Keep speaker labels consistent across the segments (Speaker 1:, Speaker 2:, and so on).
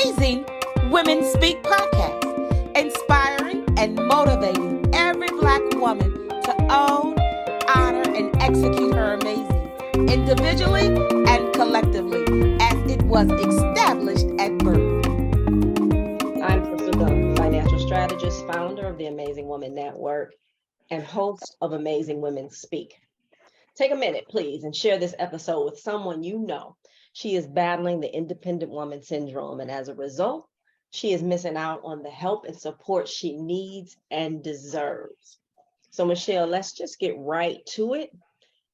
Speaker 1: Amazing Women Speak podcast, inspiring and motivating every Black woman to own, honor, and execute her amazing, individually and collectively, as it was established at birth.
Speaker 2: I'm Cassandra, financial strategist, founder of the Amazing Woman Network, and host of Amazing Women Speak. Take a minute, please, and share this episode with someone you know. She is battling the independent woman syndrome, and as a result, she is missing out on the help and support she needs and deserves. So, Michele, let's just get right to it.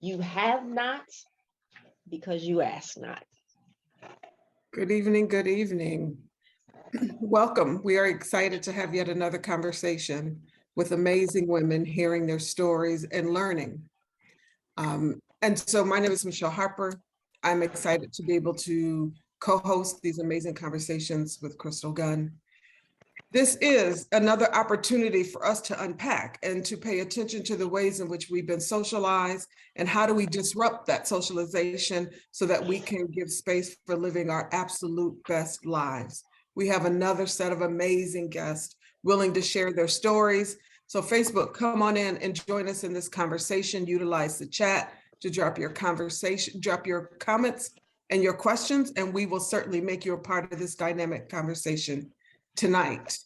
Speaker 2: You have not because you ask not.
Speaker 3: Good evening, good evening. Welcome. We are excited to have yet another conversation with amazing women, hearing their stories and learning. And so my name is Michele Harper. I'm excited to be able to co-host these amazing conversations with Crystal Gunn. This is another opportunity for us to unpack and to pay attention to the ways in which we've been socialized and how do we disrupt that socialization so that we can give space for living our absolute best lives. We have another set of amazing guests willing to share their stories. So Facebook, come on in and join us in this conversation. Utilize the chat to drop your comments and your questions, and we will certainly make you a part of this dynamic conversation tonight.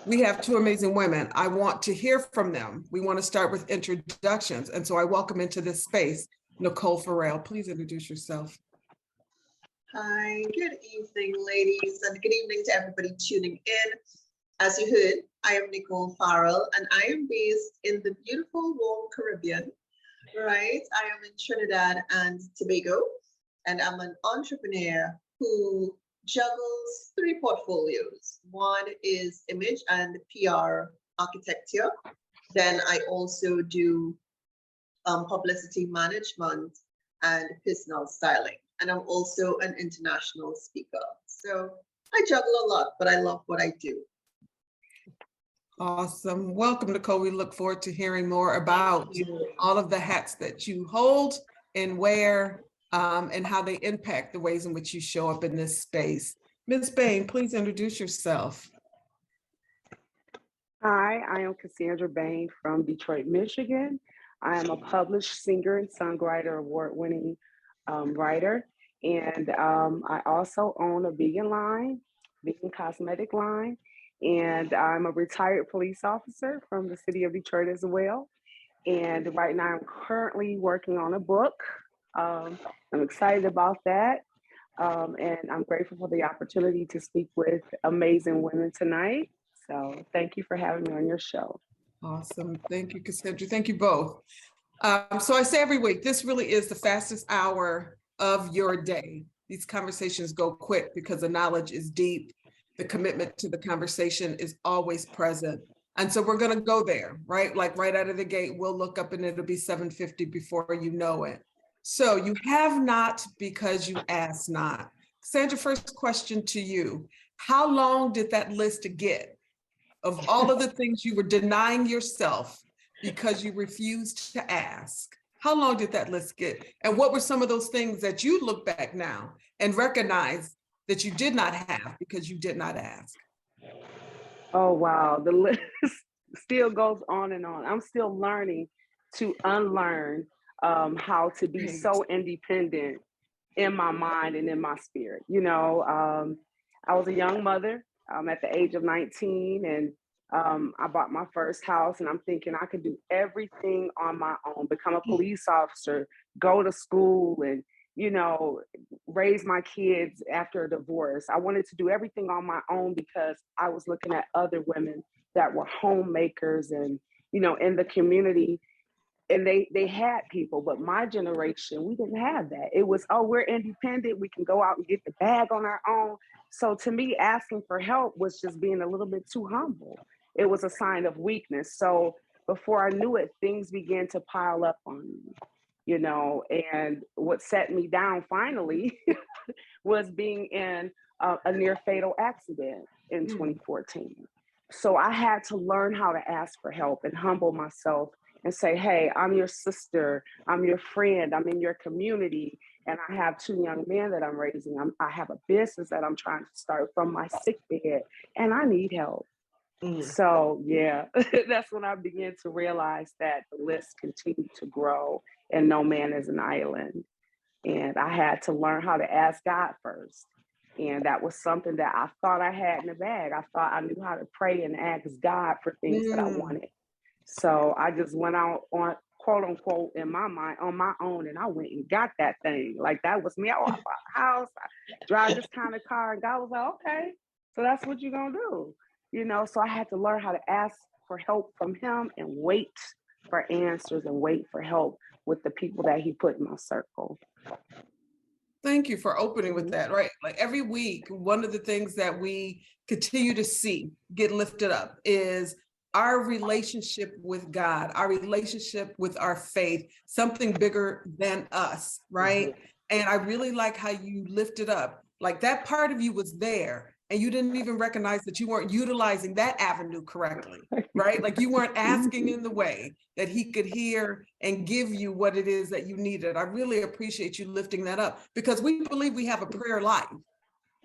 Speaker 3: We have two amazing women. I want to hear from them. We want to start with introductions. And so I welcome into this space, Nicole Farrell. Please introduce yourself.
Speaker 4: Hi, good evening, ladies, and good evening to everybody tuning in. As you heard, I am Nicole Farrell, and I am based in the beautiful, warm Caribbean, right? I am in Trinidad and Tobago, and I'm an entrepreneur who juggles three portfolios. One is image and PR architecture. Then I also do publicity management and personal styling. And I'm also an international speaker. So I juggle a lot, but I love what I do.
Speaker 3: Awesome. Welcome, Nicole. We look forward to hearing more about all of the hats that you hold and wear and how they impact the ways in which you show up in this space. Ms. Bain, please introduce yourself.
Speaker 5: Hi, I am Cassandra Bain from Detroit, Michigan. I am a published singer and songwriter, award-winning writer. And I also own a vegan cosmetic line. And I'm a retired police officer from the city of Detroit as well. And right now I'm currently working on a book. I'm excited about that. And I'm grateful for the opportunity to speak with amazing women tonight. So thank you for having me on your show.
Speaker 3: Awesome. Thank you, Cassandra. Thank you both. So I say every week, this really is the fastest hour of your day. These conversations go quick because the knowledge is deep. The commitment to the conversation is always present. And so we're going to go there, right? Like right out of the gate, we'll look up and it'll be 7:50 before you know it. So you have not because you ask not. Sandra, first question to you. How long did that list get of all of the things you were denying yourself because you refused to ask? How long did that list get? And what were some of those things that you look back now and recognize that you did not have because you did not ask?
Speaker 5: Oh, wow. The list still goes on and on. I'm still learning to unlearn how to be so independent in my mind and in my spirit. You know, I was a young mother at the age of 19, and I bought my first house, and I'm thinking I could do everything on my own, become a police officer, go to school, and, you know, raise my kids after a divorce. I wanted to do everything on my own because I was looking at other women that were homemakers and, you know, in the community, and they had people, but my generation, we didn't have that. It was, oh, we're independent. We can go out and get the bag on our own. So to me, asking for help was just being a little bit too humble. It was a sign of weakness. So before I knew it, things began to pile up on me, you know, and what set me down finally was being in a near fatal accident in 2014. So I had to learn how to ask for help and humble myself and say, hey, I'm your sister, I'm your friend, I'm in your community, and I have 2 young men that I'm raising. I have a business that I'm trying to start from my sick bed, and I need help. So yeah, that's when I began to realize that the list continued to grow and no man is an island. And I had to learn how to ask God first. And that was something that I thought I had in the bag. I thought I knew how to pray and ask God for things that I wanted. So I just went out on, quote unquote, in my mind, on my own, and I went and got that thing. Like, that was me. I bought a house, I drive this kind of car, and God was like, okay, so that's what you're gonna do. You know, so I had to learn how to ask for help from him and wait for answers and wait for help with the people that he put in my circle.
Speaker 3: Thank you for opening with that, right? Like every week, one of the things that we continue to see get lifted up is our relationship with God, our relationship with our faith, something bigger than us, right? And I really like how you lifted up, like that part of you was there and you didn't even recognize that you weren't utilizing that avenue correctly, right? Like you weren't asking in the way that he could hear and give you what it is that you needed. I really appreciate you lifting that up because we believe we have a prayer life.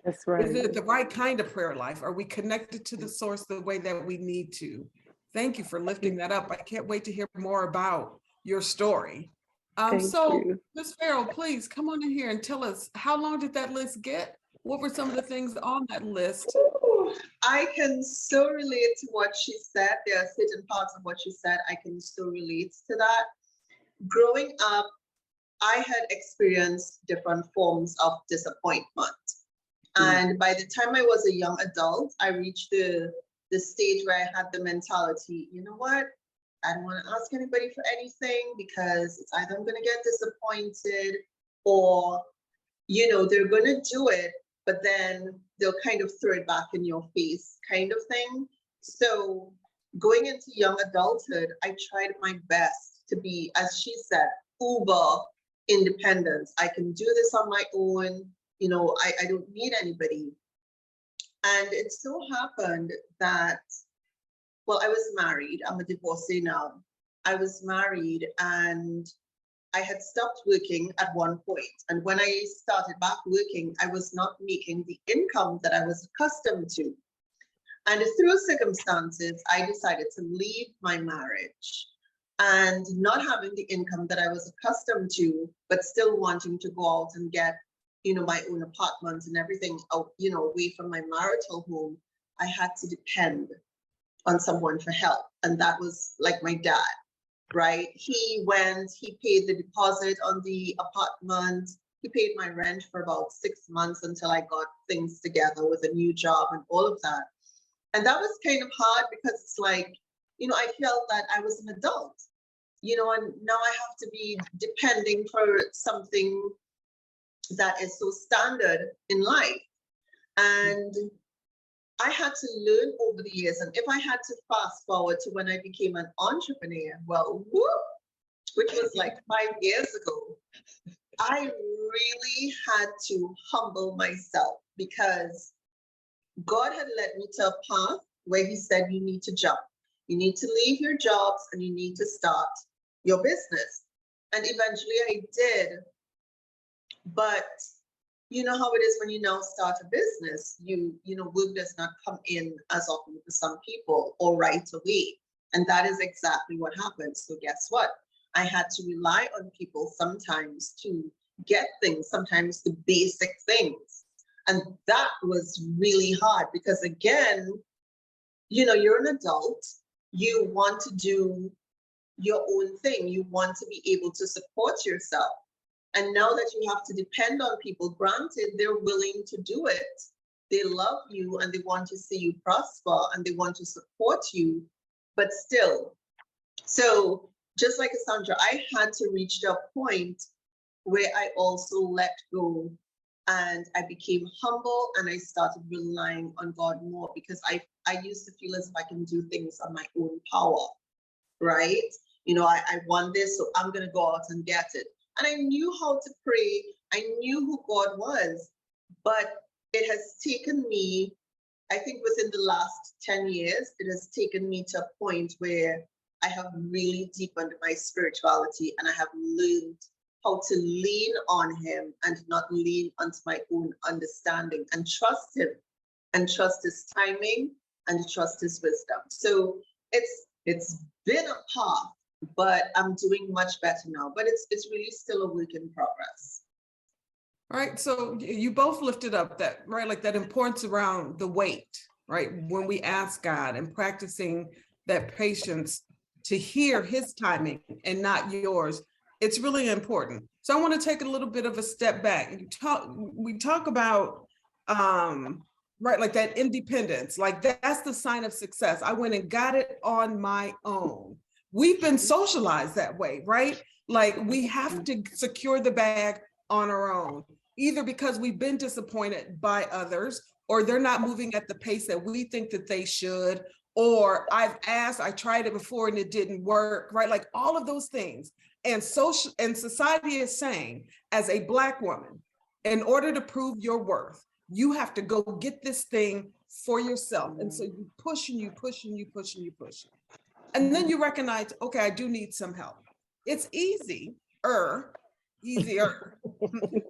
Speaker 5: That's right.
Speaker 3: Is it the right kind of prayer life? Are we connected to the source the way that we need to? Thank you for lifting that up. I can't wait to hear more about your story. So Ms. Farrell, please come on in here and tell us, how long did that list get? What were some of the things on that list?
Speaker 4: I can so relate to what she said. There are certain parts of what she said I can so relate to that. Growing up, I had experienced different forms of disappointment. And by the time I was a young adult, I reached the stage where I had the mentality, you know what? I don't want to ask anybody for anything because it's either I'm going to get disappointed or, you know, they're going to do it, but then they'll kind of throw it back in your face kind of thing. So going into young adulthood, I tried my best to be, as she said, uber independent. I can do this on my own. You know, I don't need anybody. And it so happened that, well, I was married. I'm a divorcee now. I was married and I had stopped working at one point. And when I started back working, I was not making the income that I was accustomed to. And through circumstances, I decided to leave my marriage and not having the income that I was accustomed to, but still wanting to go out and get, you know, my own apartment and everything out, you know, away from my marital home. I had to depend on someone for help. And that was like my dad, right? He paid the deposit on the apartment. He paid my rent for about 6 months until I got things together with a new job and all of that. And that was kind of hard because it's like, you know, I felt that I was an adult, you know, and now I have to be depending for something that is so standard in life. And I had to learn over the years. And if I had to fast forward to when I became an entrepreneur, well, which was like 5 years ago, I really had to humble myself because God had led me to a path where he said, you need to jump. You need to leave your jobs and you need to start your business. And eventually I did. But you know how it is when you now start a business, you know, work does not come in as often for some people or right away. And that is exactly what happened. So guess what? I had to rely on people sometimes to get things, sometimes the basic things. And that was really hard because again, you know, you're an adult, you want to do your own thing. You want to be able to support yourself. And now that you have to depend on people, granted, they're willing to do it. They love you and they want to see you prosper and they want to support you, but still. So just like Cassandra, I had to reach that point where I also let go and I became humble and I started relying on God more because I used to feel as if I can do things on my own power, right? You know, I want this, so I'm going to go out and get it. And I knew how to pray. I knew who God was, but it has taken me, I think within the last 10 years, it has taken me to a point where I have really deepened my spirituality and I have learned how to lean on him and not lean onto my own understanding, and trust him and trust his timing and trust his wisdom. So it's been a path, but I'm doing much better now. But it's really still a work in progress.
Speaker 3: All right, so you both lifted up that, right, like that importance around the wait, right? When we ask God and practicing that patience to hear his timing and not yours, it's really important. So I want to take a little bit of a step back. We talk about, right, like that independence, like that's the sign of success. I went and got it on my own. We've been socialized that way, right? Like we have to secure the bag on our own, either because we've been disappointed by others, or they're not moving at the pace that we think that they should, or I've asked, I tried it before and it didn't work, right? Like all of those things. And society is saying, as a Black woman, in order to prove your worth, you have to go get this thing for yourself. And so you push and you push and you push and you push. And then you recognize, okay, I do need some help. It's easier,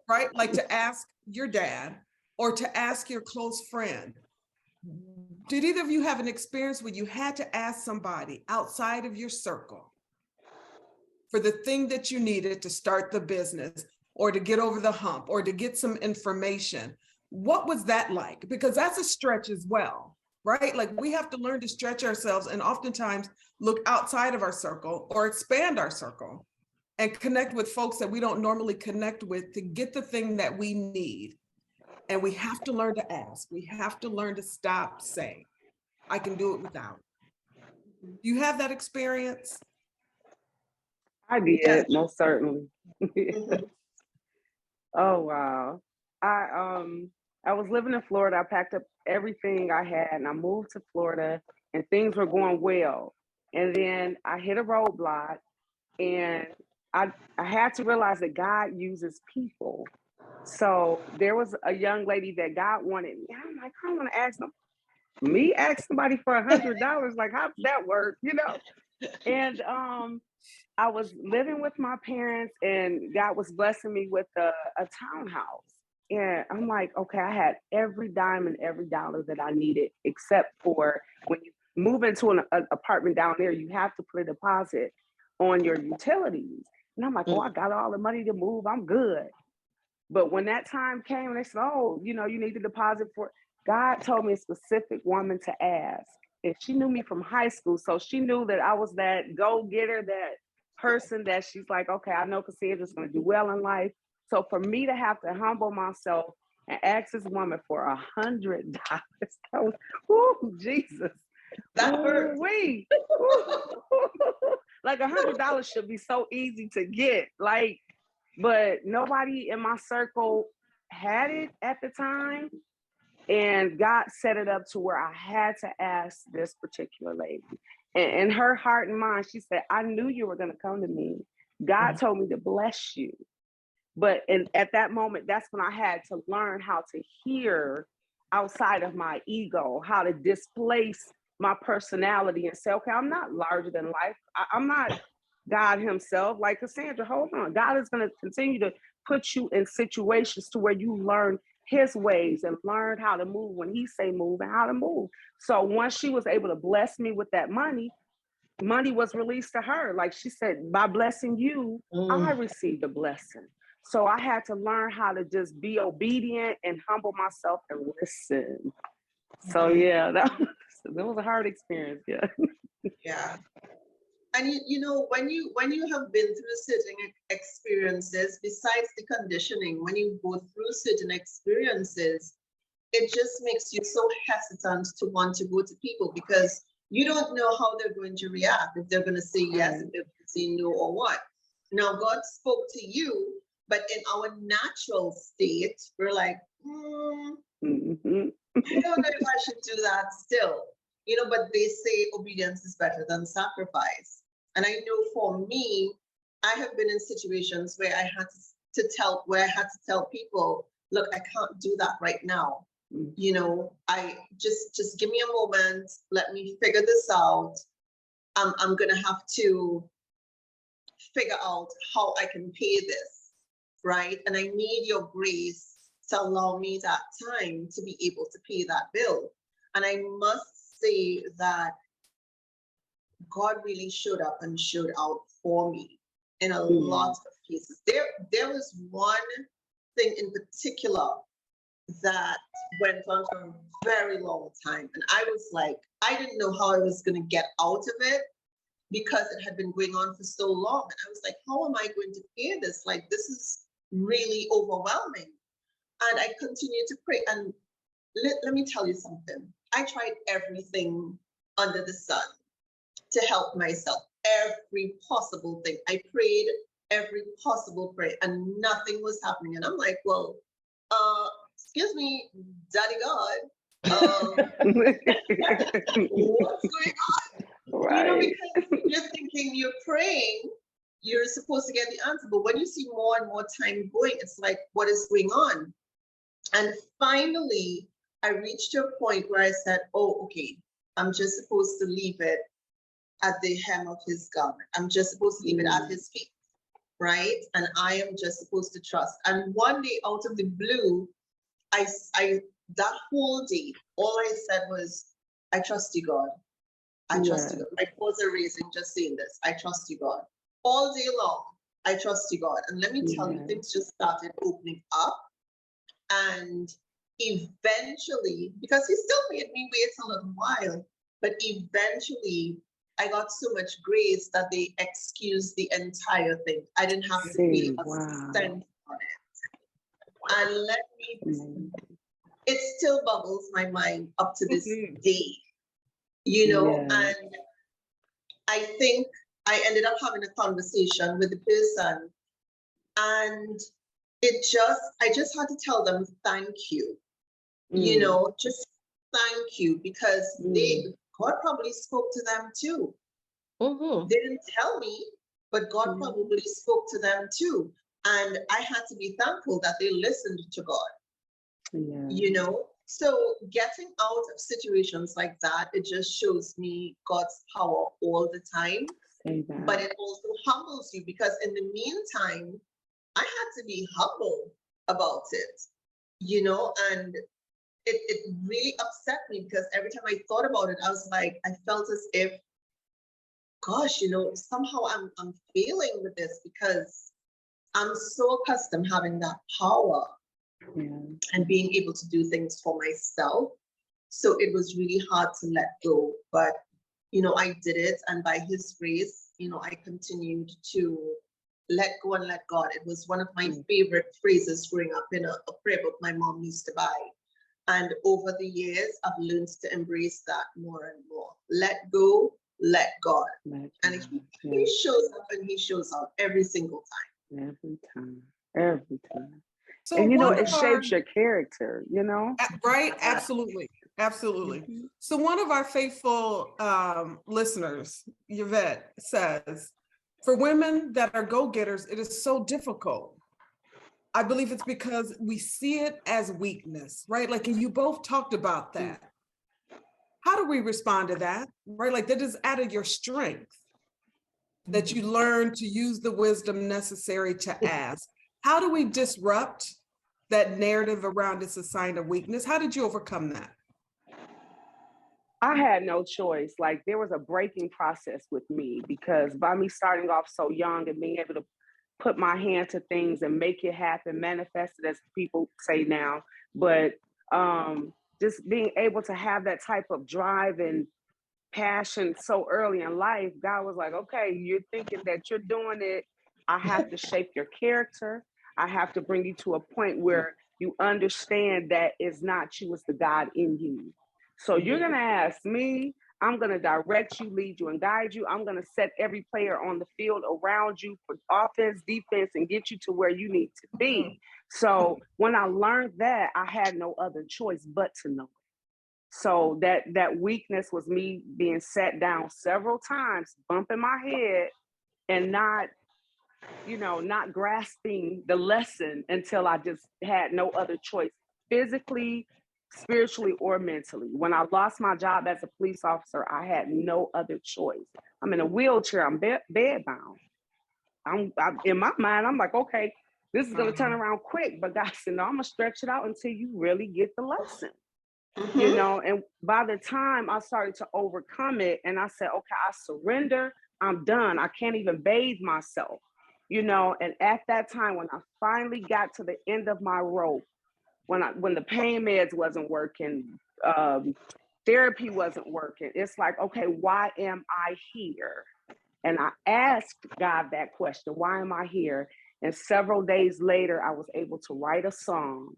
Speaker 3: right? Like to ask your dad or to ask your close friend. Did either of you have an experience where you had to ask somebody outside of your circle for the thing that you needed to start the business or to get over the hump or to get some information? What was that like? Because that's a stretch as well, right? Like we have to learn to stretch ourselves and oftentimes look outside of our circle or expand our circle and connect with folks that we don't normally connect with to get the thing that we need. And we have to learn to ask. We have to learn to stop saying, I can do it without. Do you have that experience?
Speaker 5: I did,
Speaker 4: Yes.
Speaker 5: most certainly.
Speaker 4: Mhm.
Speaker 5: Oh wow. I was living in Florida. I packed up everything I had and I moved to Florida and things were going well. And then I hit a roadblock and I had to realize that God uses people. So there was a young lady that God wanted me. I'm like, I don't want to ask them. Me ask somebody for $100. Like, how does that work? You know? And I was living with my parents and God was blessing me with a townhouse. And I'm like, okay, I had every dime and every dollar that I needed, except for when you move into an apartment down there, you have to put a deposit on your utilities. And I'm like, oh, I got all the money to move. I'm good. But when that time came and they said, oh, you know, you need to deposit for it, God told me a specific woman to ask. And she knew me from high school. So she knew that I was that go-getter, that person that she's like, okay, I know Cassandra's going to do well in life. So for me to have to humble myself and ask this woman for $100, that was, ooh, Jesus.
Speaker 4: That hurt.
Speaker 5: Wait. Like $100 should be so easy to get. Like, but nobody in my circle had it at the time. And God set it up to where I had to ask this particular lady. And in her heart and mind, she said, I knew you were going to come to me. God told me to bless you. But at that moment, that's when I had to learn how to hear outside of my ego, how to displace my personality and say, okay, I'm not larger than life. I'm not God himself. Like Cassandra, hold on. God is going to continue to put you in situations to where you learn his ways and learn how to move when he say move and how to move. So once she was able to bless me with that money was released to her. Like she said, by blessing you, I received a blessing. So I had to learn how to just be obedient and humble myself and listen. So yeah, that was a hard experience. Yeah.
Speaker 4: Yeah. And you know, when you have been through certain experiences, besides the conditioning, when you go through certain experiences, it just makes you so hesitant to want to go to people because you don't know how they're going to react, if they're going to say yes, if they're going to say no, or what. Now, God spoke to you, but in our natural state, we're like, I don't know if I should do that still. You know, but they say obedience is better than sacrifice. And I know for me, I have been in situations where I had to tell people, look, I can't do that right now. You know, I just give me a moment. Let me figure this out. I'm gonna have to figure out how I can pay this. right? And I need your grace to allow me that time to be able to pay that bill. And I must say that God really showed up and showed out for me in a lot of cases. There was one thing in particular that went on for a very long time. And I was like, I didn't know how I was going to get out of it because it had been going on for so long. And I was like, how am I going to pay this? Like, this is really overwhelming. And I continued to pray. And let me tell you something. I tried everything under the sun to help myself, every possible thing. I prayed every possible prayer and nothing was happening. And I'm like, well, excuse me, Daddy God, what's going on?
Speaker 5: Right.
Speaker 4: You know, because you're thinking you're praying, you're supposed to get the answer. But when you see more and more time going, it's like, what is going on? And finally, I reached a point where I said, oh, okay, I'm just supposed to leave it at the hem of his garment. I'm just supposed to leave it at his feet, right? And I am just supposed to trust. And one day out of the blue, I that whole day, all I said was, I trust you, God. I trust you, God. My phones are raising just saying this. I trust you, God. All day long, I trust you, God. And let me tell you, things just started opening up. And eventually, because he still made me wait a little while, but eventually I got so much grace that they excused the entire thing. I didn't have to pay a cent on it. And let me, it still bubbles my mind up to this day, you know, and I think I ended up having a conversation with the person and I just had to tell them, thank you, you know, just thank you, because God probably spoke to them too. They didn't tell me, but God probably spoke to them too. And I had to be thankful that they listened to God, you know? So getting out of situations like that, it just shows me God's power all the time. But it also humbles you, because in the meantime, I had to be humble about it, you know, and it really upset me, because every time I thought about it, I was like, I felt as if, gosh, you know, somehow I'm failing with this, because I'm so accustomed having that power and being able to do things for myself. So it was really hard to let go, but, you know, I did it. And by his grace, you know, I continued to let go and let God. It was one of my favorite phrases growing up in a prayer book my mom used to buy. And over the years, I've learned to embrace that more and more. Let go, let God. And he shows up and he shows out every single time.
Speaker 5: Every time.
Speaker 3: So
Speaker 5: and you know, it shapes your character, you know?
Speaker 3: Right, absolutely. So one of our faithful listeners, Yvette, says, for women that are go-getters, it is so difficult. I believe it's because we see it as weakness, right? Like, and you both talked about that. How do we respond to that, right? Like, that is out of your strength, that you learn to use the wisdom necessary to ask. How do we disrupt that narrative around it's a sign of weakness? How did you overcome that?
Speaker 5: I had no choice. Like, there was a breaking process with me, because by me starting off so young and being able to put my hand to things and make it happen, manifest it, as people say now, but just being able to have that type of drive and passion so early in life, God was like, okay, you're thinking that you're doing it. I have to shape your character. I have to bring you to a point where you understand that it's not you, it's the God in you. So you're going to ask me, I'm going to direct you, lead you, and guide you. I'm going to set every player on the field around you for offense, defense, and get you to where you need to be. So when I learned that, I had no other choice but to know it. So that weakness was me being sat down several times, bumping my head and not grasping the lesson until I just had no other choice, physically, spiritually, or mentally. When I lost my job as a police officer, I had no other choice. I'm in a wheelchair, I'm bedbound. I'm in my mind, I'm like, okay, This is going to turn around quick. But God said, no, I'm going to stretch it out until you really get the lesson. You know, and by the time I started to overcome it, and I said, okay, I surrender, I'm done. I can't even bathe myself, you know. And at that time, when I finally got to the end of my rope, when the pain meds wasn't working, therapy wasn't working, it's like, okay, why am I here? And I asked God that question, why am I here? And several days later, I was able to write a song.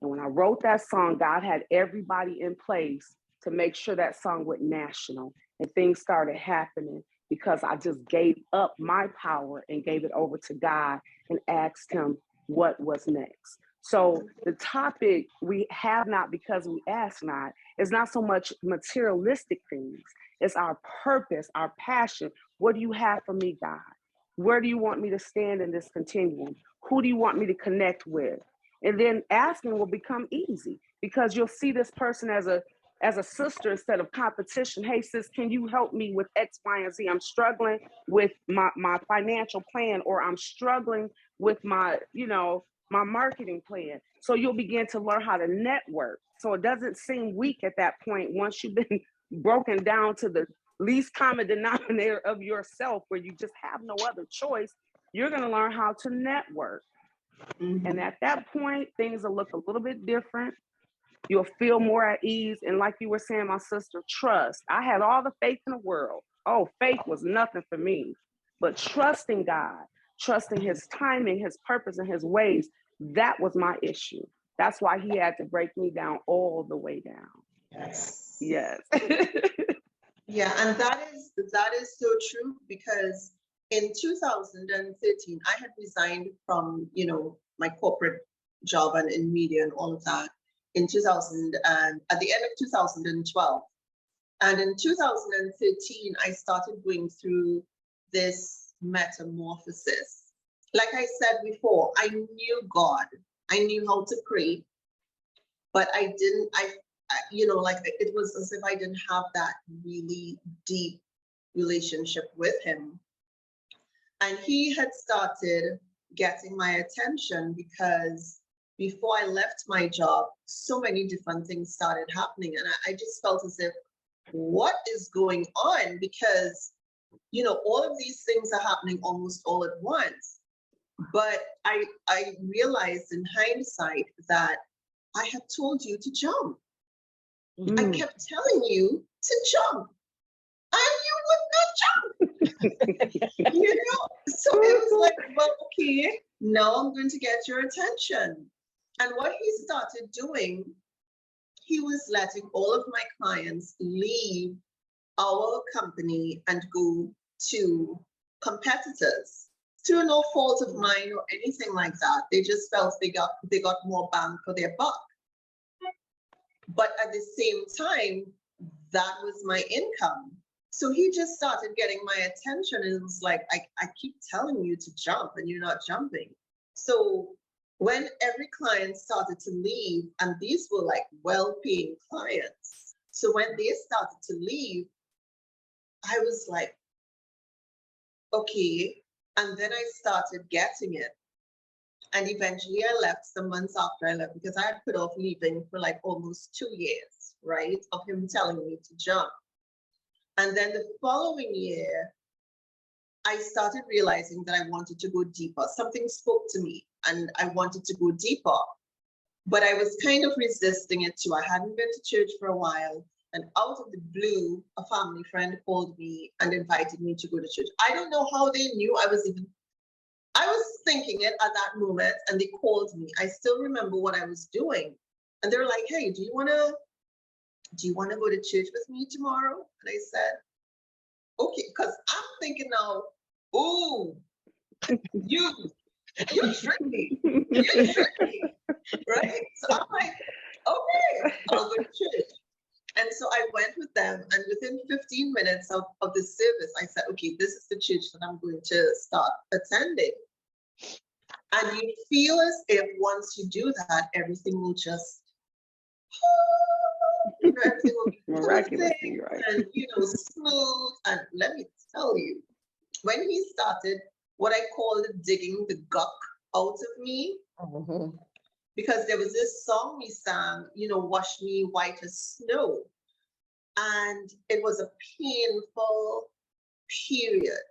Speaker 5: And when I wrote that song, God had everybody in place to make sure that song went national. And things started happening because I just gave up my power and gave it over to God and asked him what was next. So the topic, we have not because we ask not, is not so much materialistic things. It's our purpose, our passion. What do you have for me, God? Where do you want me to stand in this continuum? Who do you want me to connect with? And then asking will become easy because you'll see this person as a sister instead of competition. Hey, sis, can you help me with X, Y, and Z? I'm struggling with my financial plan, or I'm struggling with my marketing plan. So you'll begin to learn how to network. So it doesn't seem weak at that point once you've been broken down to the least common denominator of yourself, where you just have no other choice. You're going to learn how to network. And at that point, things will look a little bit different. You'll feel more at ease. And like you were saying, my sister, trust. I had all the faith in the world. Oh, faith was nothing for me. But trusting God, trusting his timing, his purpose, and his ways, that was my issue. That's why he had to break me down all the way down.
Speaker 4: Yes.
Speaker 5: Yes.
Speaker 4: Yeah, and that is so true, because in 2013, I had resigned from, my corporate job and in media and all of that at the end of 2012. And in 2013, I started going through this metamorphosis. Like I said before, I knew God, I knew how to pray, but it was as if I didn't have that really deep relationship with him. And he had started getting my attention because before I left my job, so many different things started happening. And I just felt as if, what is going on? Because, all of these things are happening almost all at once. But I realized in hindsight that I had told you to jump. I kept telling you to jump, and you would not jump. So it was like, well, okay, now I'm going to get your attention. And what he started doing, he was letting all of my clients leave our company and go to competitors through no fault of mine or anything like that. They just felt they got more bang for their buck. But at the same time, that was my income. So he just started getting my attention, and it was like, I keep telling you to jump and you're not jumping. So when every client started to leave, and these were like well-paying clients, so when they started to leave, I was like, okay. And then I started getting it. And eventually I left some months after I left, because I had put off leaving for like almost 2 years, right, of him telling me to jump. And then the following year, I started realizing that I wanted to go deeper. Something spoke to me and I wanted to go deeper, but I was kind of resisting it too. I hadn't been to church for a while, and out of the blue, a family friend called me and invited me to go to church. I don't know how they knew I was thinking it at that moment, and they called me. I still remember what I was doing. And they were like, hey, do you want to go to church with me tomorrow? And I said, okay, because I'm thinking now, oh, you tricked me. You tricked me, right? So I'm like, okay, I'll go to church. And so I went with them, and within 15 minutes of the service, I said, okay, this is the church that I'm going to start attending. And you feel as if once you do that, everything will just, everything will be miraculously, right? And, smooth. And let me tell you, when he started what I called digging the guck out of me.
Speaker 2: Mhm.
Speaker 4: Because there was this song we sang, Wash Me White as Snow. And it was a painful period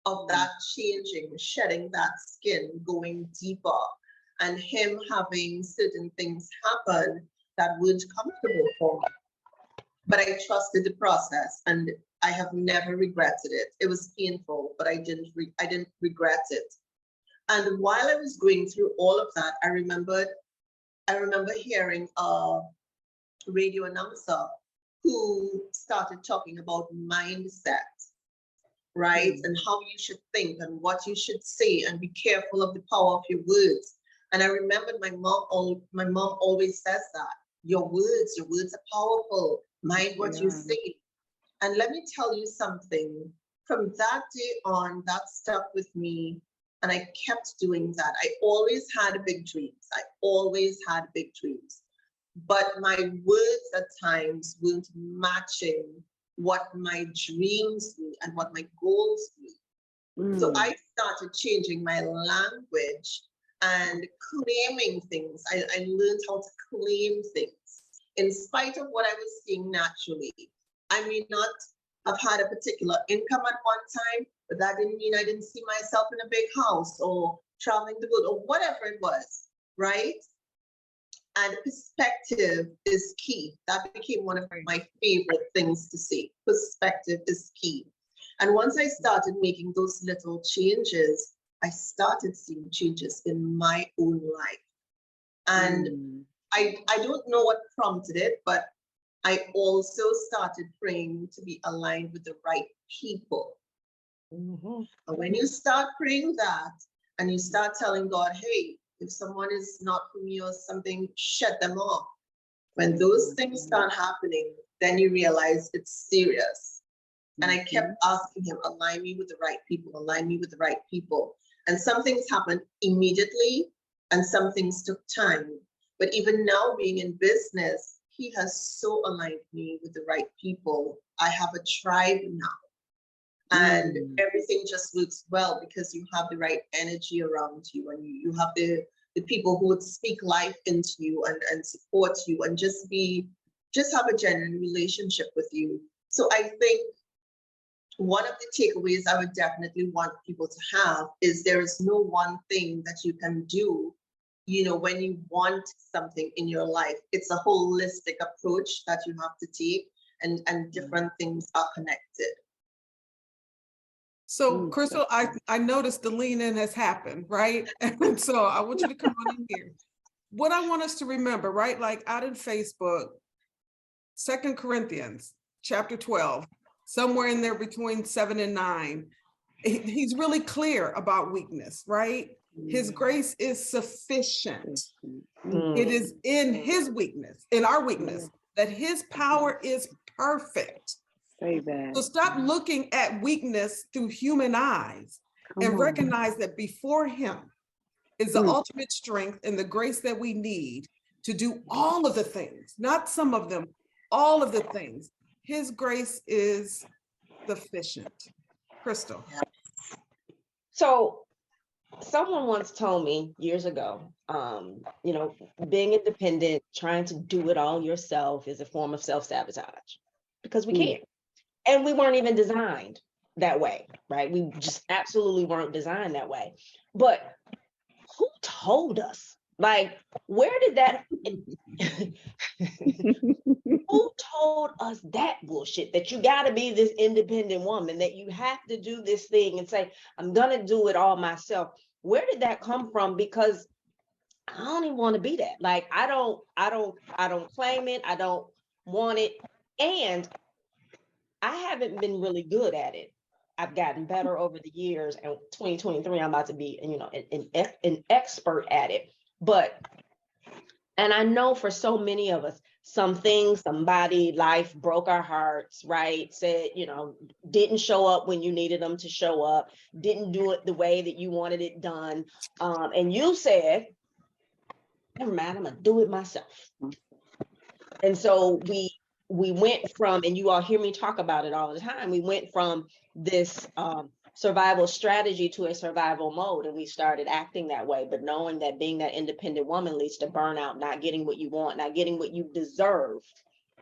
Speaker 4: of that changing, shedding that skin, going deeper, and him having certain things happen that weren't comfortable for me. But I trusted the process, and I have never regretted it. It was painful, but I didn't regret it. And while I was going through all of that, I remember hearing a radio announcer who started talking about mindset, right? And how you should think and what you should say, and be careful of the power of your words. And I remembered my mom always says that your words are powerful. Mind what you say. And let me tell you something. From that day on, that stuck with me. And I kept doing that. I always had big dreams. But my words at times weren't matching what my dreams were and what my goals were. So I started changing my language and claiming things. I learned how to claim things. In spite of what I was seeing naturally, I may not have had a particular income at one time, but that didn't mean I didn't see myself in a big house or traveling the world or whatever it was, right? And perspective is key. That became one of my favorite things to say. Perspective is key. And once I started making those little changes, I started seeing changes in my own life. And I don't know what prompted it, but I also started praying to be aligned with the right people. And when you start praying that, and you start telling God, hey, if someone is not for me or something, shut them off. When those things start happening, then you realize it's serious. And I kept asking him, align me with the right people, align me with the right people. And some things happened immediately, and some things took time. But even now, being in business, he has so aligned me with the right people. I have a tribe now. And everything just works well because you have the right energy around you, and you have the people who would speak life into you and support you and just have a genuine relationship with you. So I think one of the takeaways I would definitely want people to have is there is no one thing that you can do, when you want something in your life. It's a holistic approach that you have to take, and different things are connected.
Speaker 3: So, Crystal, I noticed the lean in has happened, right? And so I want you to come on in here. What I want us to remember, right? Like out in Facebook, 2 Corinthians chapter 12, somewhere in there between 7 and 9, he's really clear about weakness, right? His grace is sufficient. It is in his weakness, in our weakness, that his power is perfect.
Speaker 5: Say that.
Speaker 3: So stop looking at weakness through human eyes and recognize that before him is the ultimate strength and the grace that we need to do all of the things, not some of them, all of the things. His grace is sufficient. Crystal.
Speaker 2: So someone once told me years ago, being independent, trying to do it all yourself is a form of self-sabotage, because we can't. And we weren't even designed that way, right? We just absolutely weren't designed that way. But who told us? Like, where did that, who told us that bullshit, that you gotta be this independent woman, that you have to do this thing and say, I'm gonna do it all myself? Where did that come from? Because I don't even want to be that. Like, I don't claim it. I don't want it. And I haven't been really good at it. I've gotten better over the years, and 2023, I'm about to be, an expert at it. And I know for so many of us, somebody, life broke our hearts, right? Said, didn't show up when you needed them to show up, didn't do it the way that you wanted it done. And you said, never mind, I'm gonna do it myself. And so we went from, and you all hear me talk about it all the time, we went from this survival strategy to a survival mode, and we started acting that way, but knowing that being that independent woman leads to burnout, not getting what you want, not getting what you deserve,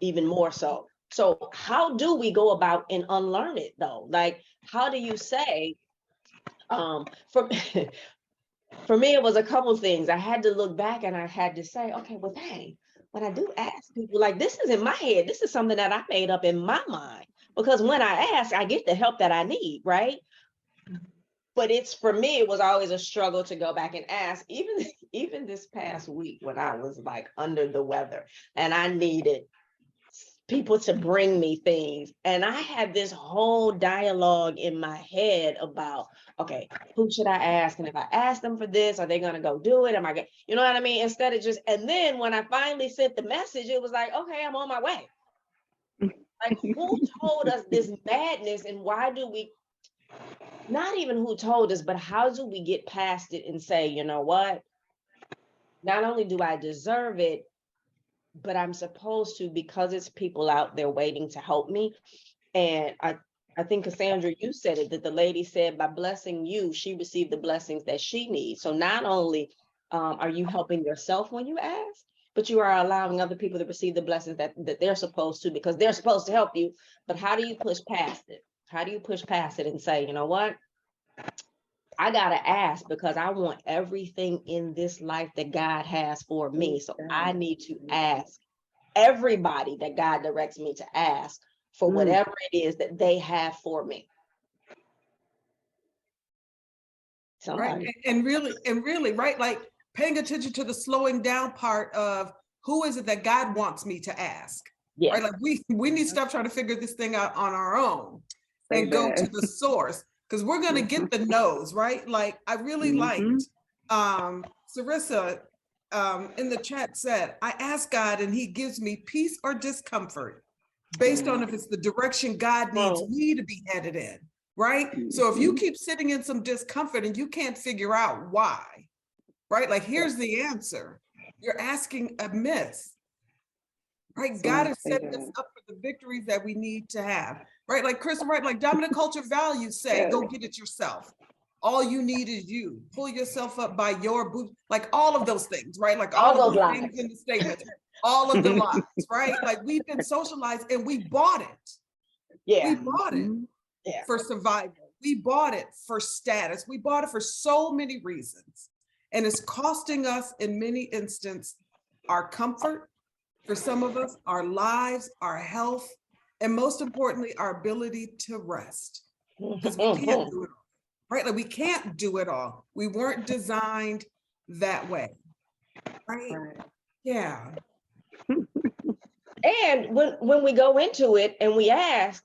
Speaker 2: even more so. So how do we go about and unlearn it though? Like, how do you say, for for me, it was a couple things. I had to look back and I had to say, okay, well, dang, when I do ask people, like, this is in my head, this is something that I made up in my mind, because when I ask, I get the help that I need, right? But it's, for me, it was always a struggle to go back and ask, even this past week when I was like under the weather and I needed people to bring me things. And I had this whole dialogue in my head about, okay, who should I ask? And if I ask them for this, are they going to go do it? Am I going, you know what I mean? Instead of just, and then when I finally sent the message, it was like, okay, I'm on my way. Like, who told us this madness, and why do we, not even who told us, but how do we get past it and say, you know what? Not only do I deserve it, but I'm supposed to, because it's people out there waiting to help me. And I think, Cassandra, you said it, that the lady said, by blessing you, she received the blessings that she needs. So not only are you helping yourself when you ask, but you are allowing other people to receive the blessings that they're supposed to, because they're supposed to help you. But how do you push past it? How do you push past it and say, you know what? I got to ask, because I want everything in this life that God has for me. So I need to ask everybody that God directs me to ask for whatever it is that they have for me.
Speaker 3: Right. And really, right, like paying attention to the slowing down part of, who is it that God wants me to ask?
Speaker 2: Yeah.
Speaker 3: Right. Like we need to stop trying to figure this thing out on our own and go to the source, because we're going to get the no's, right? Like, I really liked Sarissa in the chat said, I ask God and he gives me peace or discomfort based on if it's the direction God needs me to be headed in, right? So if you keep sitting in some discomfort and you can't figure out why, right? Like, here's the answer. You're asking amiss, right? God has set us up for the victories that we need to have, right? Like Chris, right? Like dominant culture values say, go get it yourself. All you need is you. Pull yourself up by your boot, like all of those things, right? Like all of those things in the statement, all of the lies, right? Like, we've been socialized and we bought it.
Speaker 2: Yeah.
Speaker 3: We bought it for survival. We bought it for status. We bought it for so many reasons. And it's costing us, in many instances, our comfort, for some of us, our lives, our health, and most importantly, our ability to rest. Because we can't do it all, right? Like, we can't do it all. We weren't designed that way, right? Yeah.
Speaker 2: And when we go into it and we ask,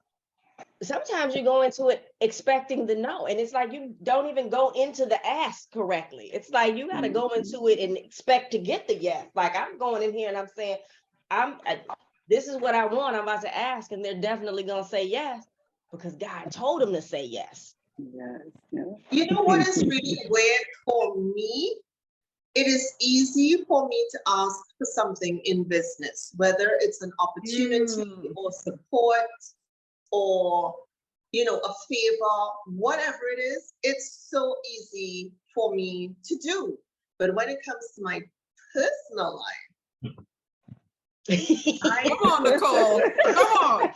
Speaker 2: sometimes you go into it expecting the no, and it's like you don't even go into the ask correctly. It's like you got to go into it and expect to get the yes. Like, I'm going in here and I'm saying, this is what I want, I'm about to ask, and they're definitely going to say yes, because God told them to say yes.
Speaker 4: You know what is really weird for me? It is easy for me to ask for something in business, whether it's an opportunity or support or, you know, a favor, whatever it is. It's so easy for me to do. But when it comes to my personal life,
Speaker 3: come on, Nicole, come on.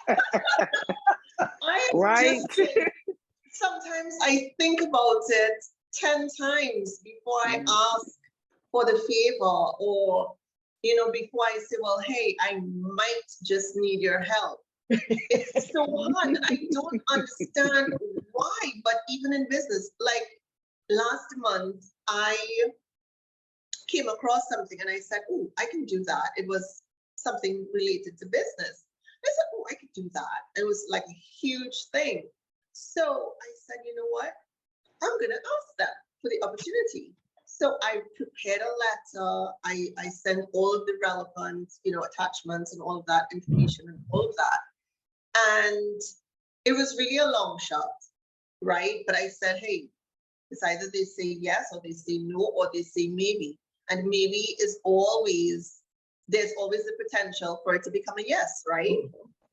Speaker 4: Sometimes I think about it 10 times before I ask for the favor, or, you know, before I say, well, hey, I might just need your help. It's so hard. I don't understand why, but even in business, like last month, I came across something and I said, oh, I can do that. It was something related to business. I said, oh, I could do that. It was like a huge thing. So I said, you know what? I'm going to ask them for the opportunity. So I prepared a letter. I sent all of the relevant, you know, attachments and all of that information and all of that. And it was really a long shot, right? But I said, hey, it's either they say yes or they say no, or they say maybe. And maybe is always, there's always the potential for it to become a yes, right?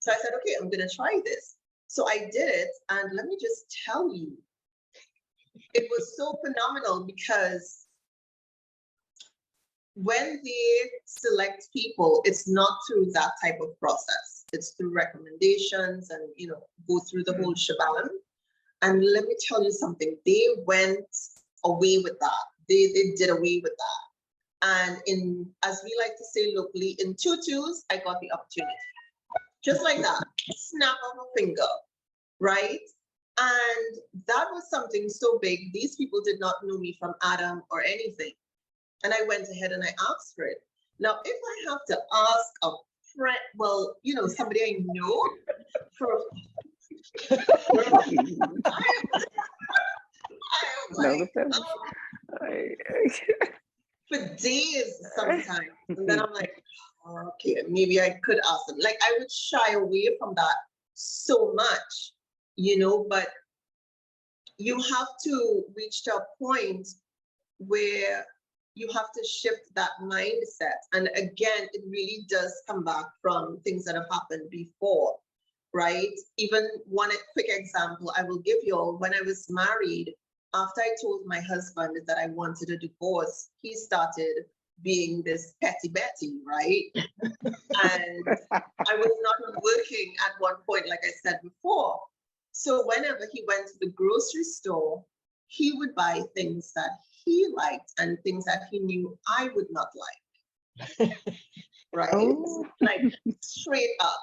Speaker 4: So I said, okay, I'm going to try this. So I did it. And let me just tell you, it was so phenomenal because when they select people, it's not through that type of process. It's through recommendations and, you know, go through the whole shebang. And let me tell you something, they went away with that. They did away with that. And in, as we like to say locally, in tutus, I got the opportunity. Just like that, snap of a finger, right? And that was something so big. These people did not know me from Adam or anything. And I went ahead and I asked for it. Now, if I have to ask a friend, well, you know, somebody I know for for days sometimes. And then I'm like, oh, okay, maybe I could ask them. Like, I would shy away from that so much, you know, but you have to reach to a point where you have to shift that mindset. And again, it really does come back from things that have happened before, right? Even one quick example I will give you all. When I was married, after I told my husband that I wanted a divorce, he started being this petty Betty, right? And I was not working at one point, like I said before. So whenever he went to the grocery store, he would buy things that he liked and things that he knew I would not like, right? Oh. Like straight up,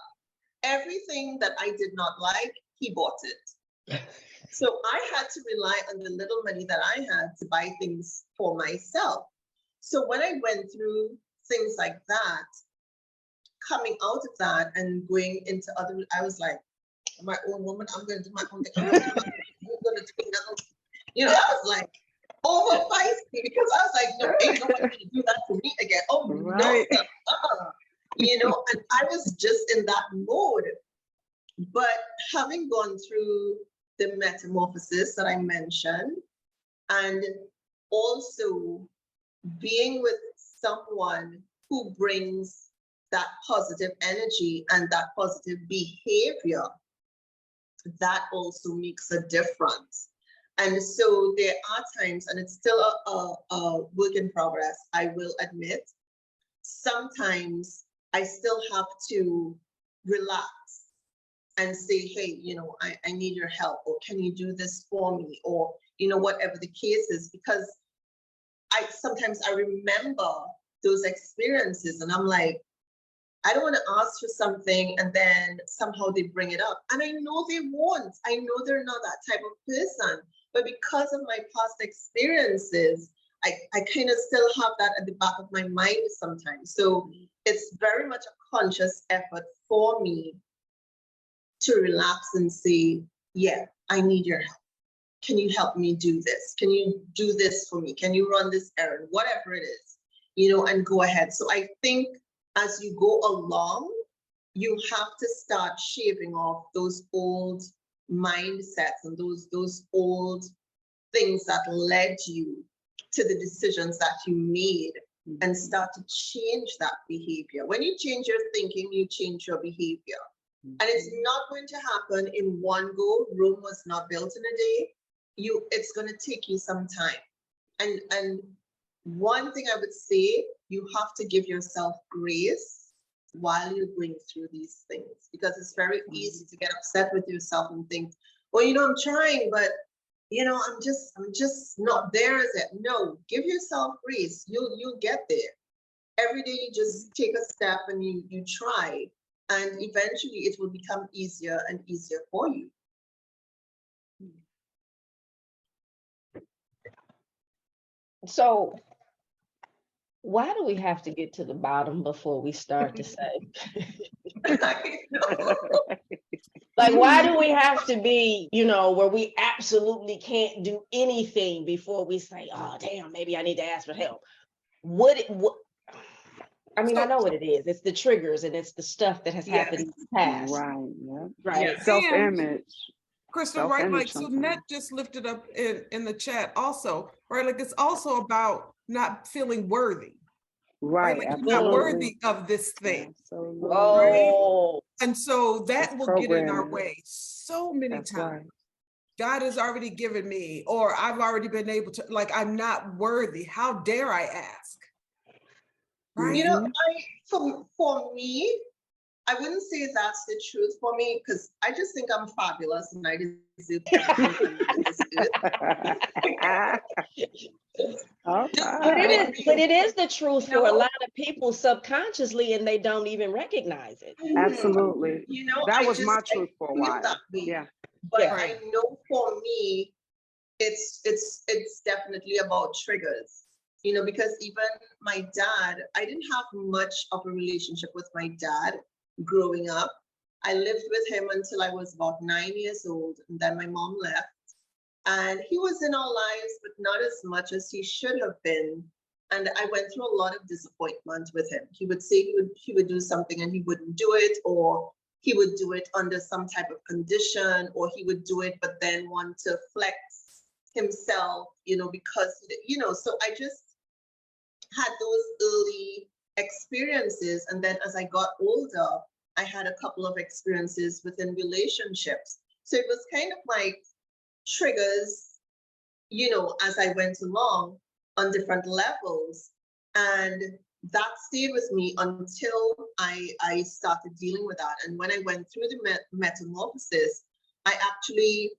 Speaker 4: everything that I did not like, he bought it. So I had to rely on the little money that I had to buy things for myself. So when I went through things like that, coming out of that and going into other, I was like, I'm my own woman, I'm going to do my own thing. I'm going to do another, you know, I was like, over feisty because I was like, no, ain't nobody gonna do that to me again. Oh, right. No, you know, and I was just in that mode. But having gone through the metamorphosis that I mentioned, and also being with someone who brings that positive energy and that positive behavior, that also makes a difference. And so there are times, and it's still a work in progress, I will admit, sometimes I still have to relax and say, hey, you know, I need your help, or can you do this for me? Or, you know, whatever the case is, because sometimes I remember those experiences and I'm like, I don't want to ask for something and then somehow they bring it up. And I know they won't. I know they're not that type of person. But because of my past experiences, I kind of still have that at the back of my mind sometimes. So it's very much a conscious effort for me to relax and say, yeah, I need your help. Can you help me do this? Can you do this for me? Can you run this errand? Whatever it is, you know, and go ahead. So I think as you go along, you have to start shaving off those old mindsets and those old things that led you to the decisions that you made, and start to change that behavior. When you change your thinking, you change your behavior. And it's not going to happen in one go. Rome was not built in a day. It's going to take you some time. And one thing I would say, you have to give yourself grace while you're going through these things, because it's very easy to get upset with yourself and think, well, you know, I'm trying, but you know, I'm just not there as it. No, give yourself grace. You'll get there. Every day you just take a step and you try, and eventually it will become easier and easier for you.
Speaker 2: So why do we have to get to the bottom before we start to say?
Speaker 4: I know.
Speaker 2: Like, why do we have to be, you know, where we absolutely can't do anything before we say, oh, damn, maybe I need to ask for help? What I mean, I know what it is. It's the triggers and it's the stuff that has happened in the past.
Speaker 5: Right. Yeah.
Speaker 2: Right.
Speaker 3: Yeah.
Speaker 5: Self-image.
Speaker 3: Crystal, right? Like, so Net just lifted up in the chat also, right? Like, it's also about not feeling worthy. Right. Like, you're not worthy of this thing.
Speaker 5: Absolutely.
Speaker 3: Right?
Speaker 2: Oh.
Speaker 3: And so that will get in our way so many times.
Speaker 5: Right.
Speaker 3: God has already given me, or I've already been able to, like, I'm not worthy. How dare I ask? Right.
Speaker 4: You know, for me, I wouldn't say that's the truth for me, because I just think I'm fabulous and I deserve everything in this earth.
Speaker 2: But it is the truth for a lot of people subconsciously, and they don't even recognize it.
Speaker 5: Absolutely.
Speaker 4: You know,
Speaker 5: That
Speaker 4: I
Speaker 5: was
Speaker 4: just
Speaker 5: my
Speaker 4: I
Speaker 5: truth for a
Speaker 4: feel
Speaker 5: while.
Speaker 4: that way.
Speaker 5: Yeah.
Speaker 4: But
Speaker 2: Yeah.
Speaker 4: I know for me, it's definitely about triggers. You know, because even my dad, I didn't have much of a relationship with my dad growing up. I lived with him until I was about 9 years old, and then my mom left. And he was in our lives, but not as much as he should have been. And I went through a lot of disappointment with him. He would say he would do something and he wouldn't do it, or he would do it under some type of condition, or he would do it but then want to flex himself, you know, because, you know, so I just had those early experiences. And then as I got older, I had a couple of experiences within relationships. So it was kind of like triggers, you know, as I went along on different levels. And that stayed with me until I started dealing with that. And when I went through the metamorphosis, I actually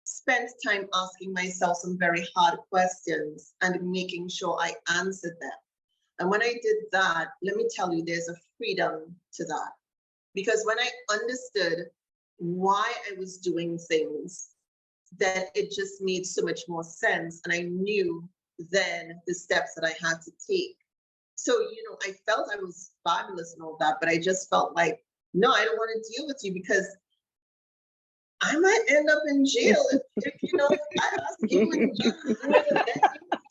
Speaker 4: spent time asking myself some very hard questions and making sure I answered them. And when I did that, let me tell you, there's a freedom to that. Because when I understood why I was doing things, then it just made so much more sense. And I knew then the steps that I had to take. So, you know, I felt I was fabulous and all that, but I just felt like, no, I don't want to deal with you, because I might end up in jail if you know, if I ask you and you do it, and then you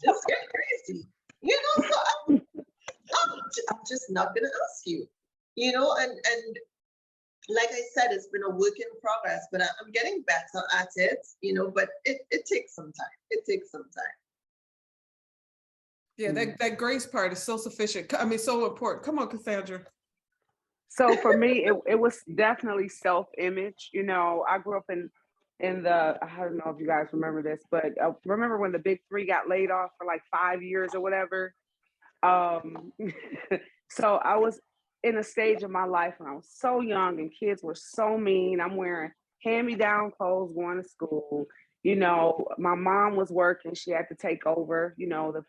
Speaker 4: just get crazy. You know, so I'm just not gonna ask you. You know, and like I said, it's been a work in progress, but I'm getting better at it, you know, but it takes some time. It takes some time.
Speaker 3: Yeah, that grace part is so sufficient. I mean, so important. Come on, Cassandra.
Speaker 5: So for me, it was definitely self-image. You know, I grew up in the, I don't know if you guys remember this, but remember when the big three got laid off for like 5 years or whatever? So I was in a stage of my life when I was so young and kids were so mean. I'm wearing hand-me-down clothes going to school. You know, my mom was working. She had to take over, you know, the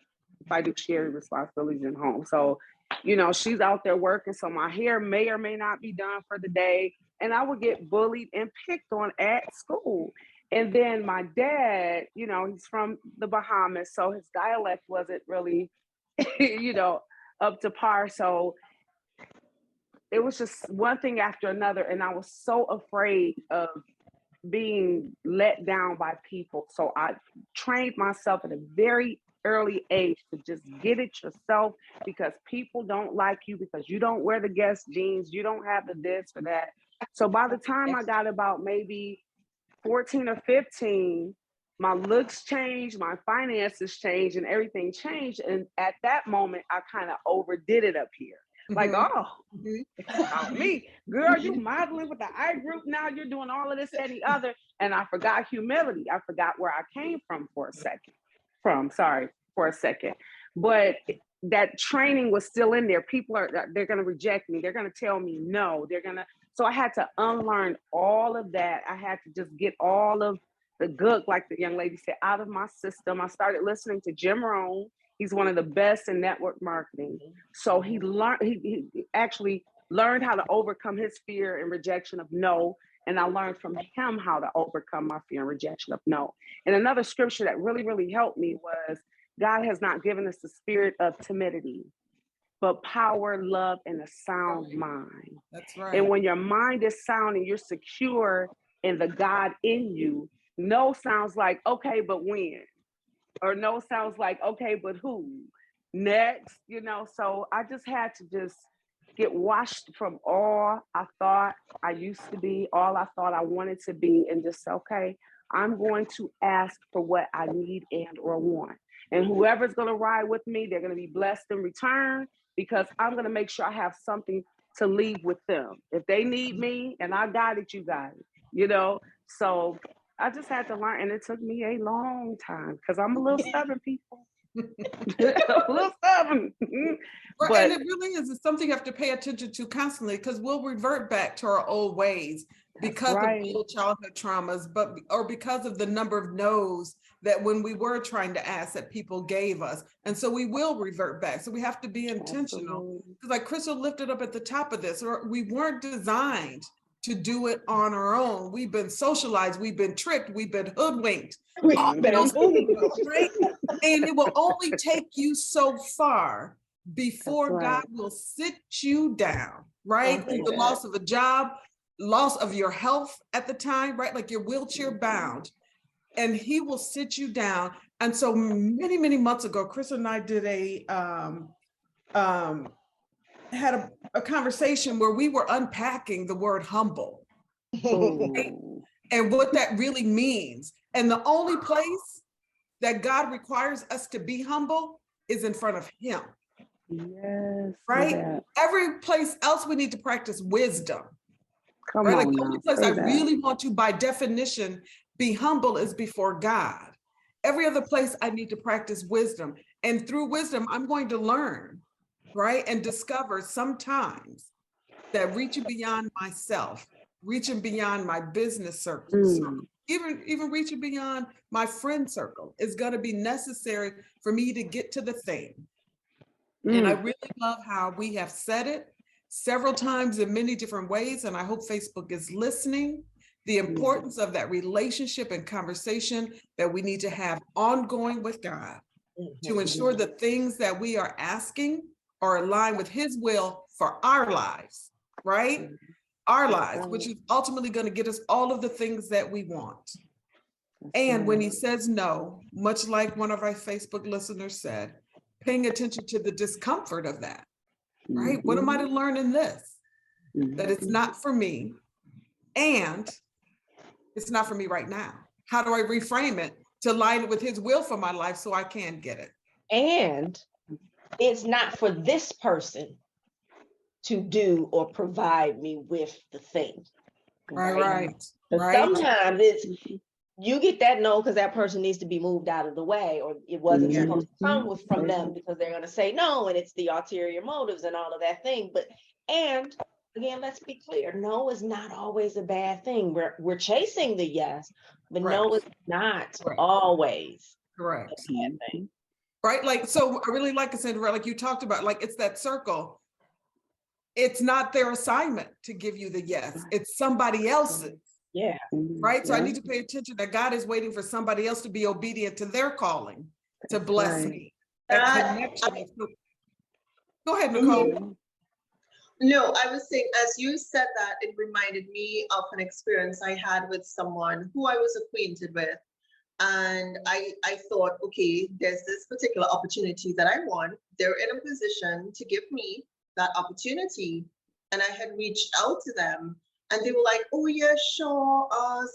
Speaker 5: fiduciary responsibilities in home. So, you know, she's out there working. So my hair may or may not be done for the day. And I would get bullied and picked on at school. And then my dad, you know, he's from the Bahamas. So his dialect wasn't really, you know, up to par. So it was just one thing after another. And I was so afraid of being let down by people. So I trained myself at a very early age to just get it yourself, because people don't like you because you don't wear the Guess jeans, you don't have the this or that. So by the time I got about maybe 14 or 15, my looks changed, my finances changed, and everything changed. And at that moment, I kind of overdid it up here. Like, oh, it's about me. Girl, you modeling with the I group now, you're doing all of this, that, and the other. And I forgot humility. I forgot where I came from for a second. But that training was still in there. They're going to reject me. They're going to tell me no. So I had to unlearn all of that. I had to just get all of the good, like the young lady said, out of my system. I started listening to Jim Rohn. He's one of the best in network marketing. So he actually learned how to overcome his fear and rejection of no. And I learned from him how to overcome my fear and rejection of no. And another scripture that really, really helped me was, God has not given us the spirit of timidity, but power, love, and a sound mind.
Speaker 3: That's right.
Speaker 5: And when your mind is sound and you're secure in the God in you, no sounds like, okay, but when? Or no sounds like, okay, but who? Next, you know? So I just had to just get washed from all I thought I used to be, all I thought I wanted to be, and just say, okay, I'm going to ask for what I need and or want. And whoever's going to ride with me, they're going to be blessed in return, because I'm going to make sure I have something to leave with them. If they need me and I got it, you got it, you know? So I just had to learn, and it took me a long time because I'm a little stubborn, people. A little stubborn.
Speaker 3: Right,
Speaker 5: But
Speaker 3: and it really is. It's something you have to pay attention to constantly because we'll revert back to our old ways because
Speaker 5: right.
Speaker 3: of old childhood traumas, or because of the number of no's that when we were trying to ask that people gave us. And so we will revert back. So we have to be intentional. Because like Crystal lifted up at the top of this, or we weren't designed to do it on our own. We've been socialized, we've been tricked, we've been hoodwinked.
Speaker 2: We've
Speaker 3: You
Speaker 2: been
Speaker 3: know,
Speaker 2: hoodwinked.
Speaker 3: right? And it will only take you so far before
Speaker 5: That's right.
Speaker 3: God will sit you down, right?
Speaker 2: Okay.
Speaker 3: Through the loss of a job, loss of your health at the time, right? Like you're wheelchair bound, and he will sit you down. And so many, many months ago, Chris and I did had a conversation where we were unpacking the word humble and what that really means. And the only place that God requires us to be humble is in front of him.
Speaker 5: Yes.
Speaker 3: Right?
Speaker 5: Yeah.
Speaker 3: Every place else we need to practice wisdom.
Speaker 5: Come
Speaker 3: right?
Speaker 5: on
Speaker 3: Like the
Speaker 5: now,
Speaker 3: only place
Speaker 5: say
Speaker 3: I
Speaker 5: that.
Speaker 3: really want to, by definition, be humble is before God. Every other place I need to practice wisdom. And through wisdom, I'm going to learn, right? And discover sometimes that reaching beyond myself, reaching beyond my business circle, even reaching beyond my friend circle is going to be necessary for me to get to the thing. And I really love how we have said it several times in many different ways. And I hope Facebook is listening. The importance of that relationship and conversation that we need to have ongoing with God to ensure the things that we are asking are aligned with his will for our lives, right? Our lives, which is ultimately going to get us all of the things that we want. And when he says no, much like one of our Facebook listeners said, paying attention to the discomfort of that, right? What am I to learn in this? That it's not for me, and it's not for me right now. How do I reframe it to align it with his will for my life so I can get it?
Speaker 2: And it's not for this person to do or provide me with the thing.
Speaker 3: Right.
Speaker 2: Sometimes it's you get that no because that person needs to be moved out of the way, or it wasn't supposed to come from them because they're going to say no, and it's the ulterior motives and all of that thing. And again, let's be clear, no is not always a bad thing. We're chasing the yes, but no is not always
Speaker 3: correct.
Speaker 2: a bad thing.
Speaker 3: Right, like, so I really like Cassandra, like you talked about, like it's that circle. It's not their assignment to give you the yes, it's somebody else's.
Speaker 2: Yeah.
Speaker 3: Right. So I need to pay attention that God is waiting for somebody else to be obedient to their calling to bless me. That connection. Go ahead, Nicole.
Speaker 4: No, I was saying, as you said that, it reminded me of an experience I had with someone who I was acquainted with. And I thought, okay, there's this particular opportunity that I want. They're in a position to give me that opportunity. And I had reached out to them. And they were like, oh, yeah, sure,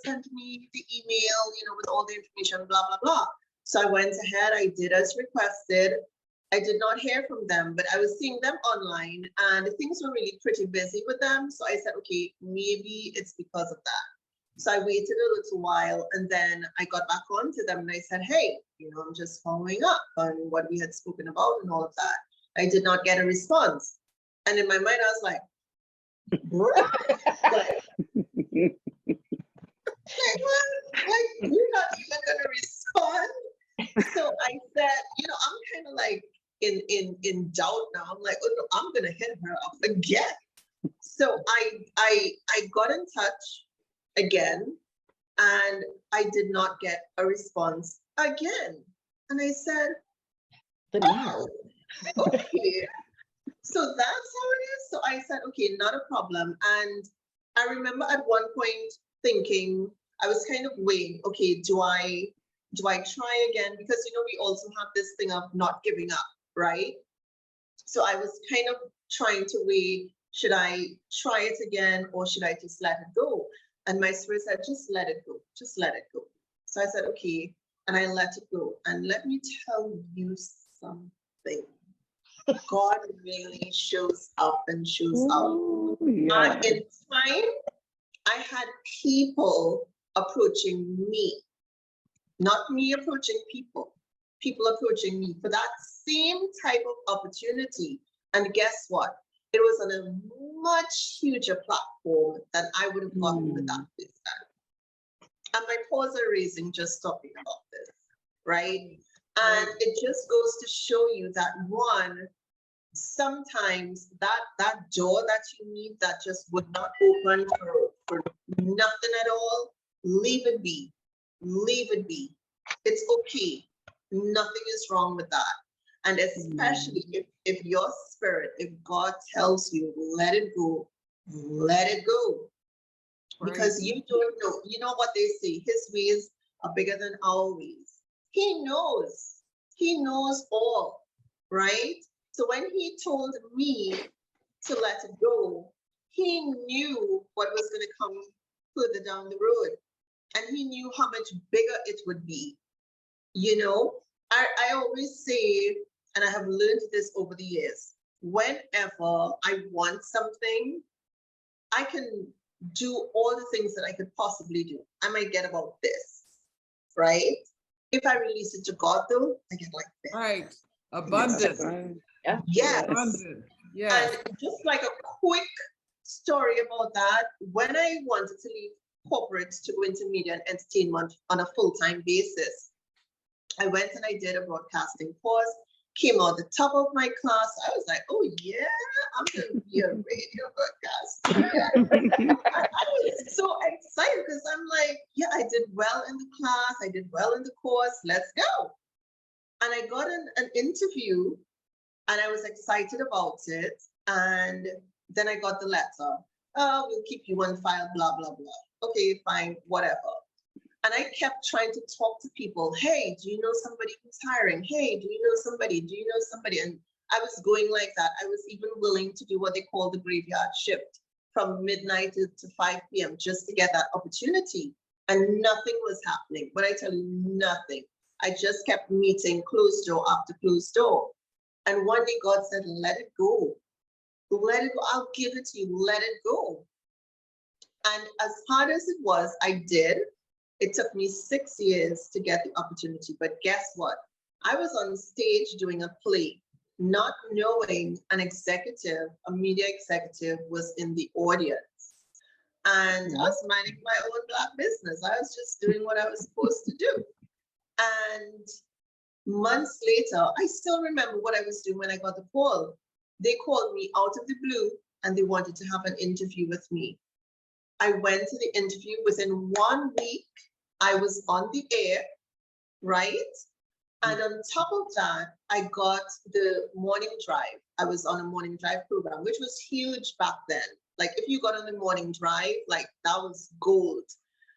Speaker 4: send me the email, with all the information, blah, blah, blah. So I went ahead, I did as requested. I did not hear from them, but I was seeing them online and things were really pretty busy with them. So I said, okay, maybe it's because of that. So I waited a little while and then I got back on to them and I said, hey, I'm just following up on what we had spoken about and all of that. I did not get a response. And in my mind, I was like, like you're not even gonna respond. So I said, I'm kind of like in doubt now. I'm like, oh no, I'm gonna hit her up again. So I got in touch again and I did not get a response again. And I said, oh, okay. So that's how it is. So I said, okay, not a problem. And I remember at one point thinking, I was kind of weighing, okay, do I try again? Because, we also have this thing of not giving up, right? So I was kind of trying to weigh, should I try it again or should I just let it go? And my spirit said, just let it go, just let it go. So I said, okay, and I let it go. And let me tell you something. God really shows up and shows out. In time, I had people approaching me, not me approaching people, people approaching me for that same type of opportunity. And guess what? It was on a much huger platform than I would have gotten with that business. And my paws are raising just talking about this, right? And it just goes to show you that one, sometimes that door that you need that just would not open for nothing at all, leave it be. Leave it be. It's okay. Nothing is wrong with that. And especially if your spirit, if God tells you, let it go, let it go. Right. Because you don't know. You know what they say, his ways are bigger than our ways. He knows. He knows all, right? So when he told me to let it go, he knew what was going to come further down the road. And he knew how much bigger it would be. You know, I always say, and I have learned this over the years, whenever I want something, I can do all the things that I could possibly do. I might get about this, right? If I release it to God, though, I get like this.
Speaker 3: Right. Abundant.
Speaker 4: Yes.
Speaker 3: Abundant. Yes.
Speaker 4: And just like a quick story about that, when I wanted to leave corporate to go into media and entertainment on a full-time basis, I went and I did a broadcasting course, came out the top of my class. I was like, oh yeah, I'm going to be a radio broadcaster. I was so excited because I'm like, yeah, I did well in the class. I did well in the course. Let's go. And I got an interview and I was excited about it. And then I got the letter. Oh, we'll keep you on file, blah, blah, blah. Okay, fine, whatever. And I kept trying to talk to people. Hey, do you know somebody who's hiring? Hey, do you know somebody? Do you know somebody? And I was going like that. I was even willing to do what they call the graveyard shift from midnight to 5 p.m. just to get that opportunity. And nothing was happening. But I tell you, nothing. I just kept meeting closed door after closed door. And one day God said, let it go. Let it go. I'll give it to you. Let it go. And as hard as it was, I did. It took me 6 years to get the opportunity, but guess what? I was on stage doing a play, not knowing an executive, a media executive was in the audience. And I was minding my own Black business. I was just doing what I was supposed to do. And months later, I still remember what I was doing when I got the call. They called me out of the blue and they wanted to have an interview with me. I went to the interview. Within 1 week, I was on the air, right? And on top of that, I got the morning drive. I was on a morning drive program, which was huge back then. Like if you got on the morning drive, like that was gold.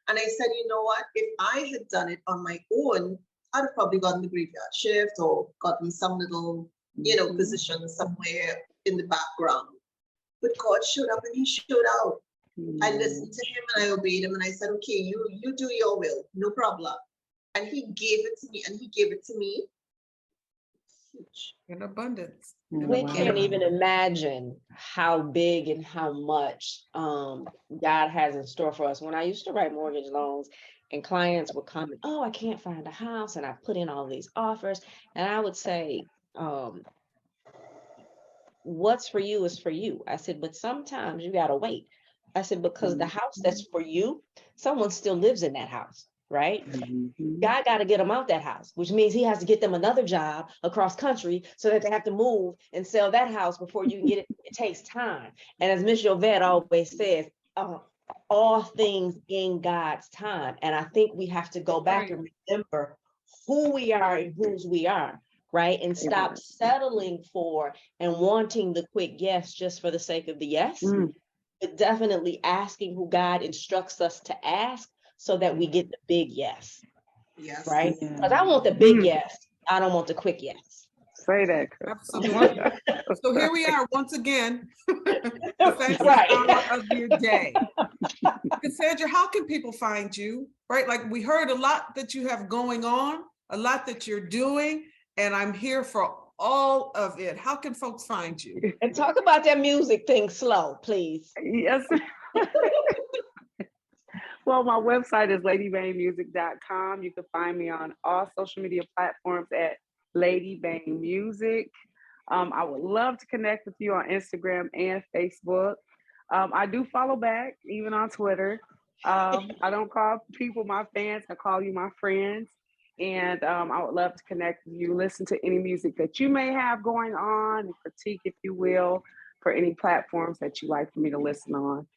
Speaker 4: And I said, you know what? If I had done it on my own, I'd have probably gotten the graveyard shift or gotten some little, position somewhere in the background. But God showed up and he showed out. I listened to him and I obeyed him and I said, okay, you do your will, no problem. And he gave it to me and he gave it to me. Huge.
Speaker 3: In abundance.
Speaker 2: We can't even imagine how big and how much God has in store for us. When I used to write mortgage loans and clients would come and, oh, I can't find a house and I put in all these offers. And I would say, what's for you is for you. I said, but sometimes you got to wait. I said, because the house that's for you, someone still lives in that house, right? God got to get them out that house, which means he has to get them another job across country so that they have to move and sell that house before you can get it. It takes time. And as Miss Yvette always says, all things in God's time. And I think we have to go back and remember who we are and whose we are, right? And stop settling for and wanting the quick yes just for the sake of the yes. But definitely asking who God instructs us to ask so that we get the big yes. Yes. Right? Because I want the big yes. I don't want the quick yes.
Speaker 5: Say that.
Speaker 3: Absolutely. So here we are once again. Right. Hour of your day. Cassandra, how can people find you? Right? Like we heard a lot that you have going on, a lot that you're doing, and I'm here for all of it. How can folks find you?
Speaker 2: And talk about that music thing slow, please.
Speaker 5: Yes. Well, my website is ladybainmusic.com. You can find me on all social media platforms at Lady Bain Music. I would love to connect with you on Instagram and Facebook. I do follow back, even on Twitter. I don't call people my fans, I call you my friends. And I would love to connect with you, listen to any music that you may have going on, and critique, if you will, for any platforms that you like for me to listen on.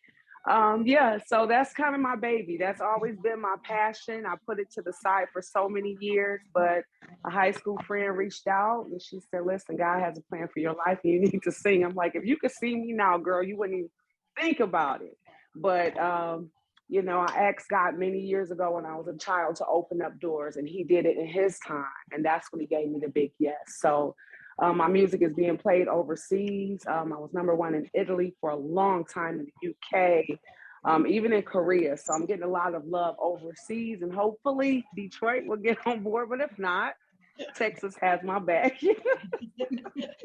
Speaker 5: Yeah, so that's kind of my baby. That's always been my passion. I put it to the side for so many years, but a high school friend reached out and she said, listen, God has a plan for your life and you need to sing. I'm like, if you could see me now, girl, you wouldn't even think about it. But you know, I asked God many years ago when I was a child to open up doors, and he did it in his time. And that's when he gave me the big yes. So my music is being played overseas. I was #1 in Italy for a long time, in the UK, even in Korea. So I'm getting a lot of love overseas, and hopefully Detroit will get on board. But if not, Texas has my back. Texas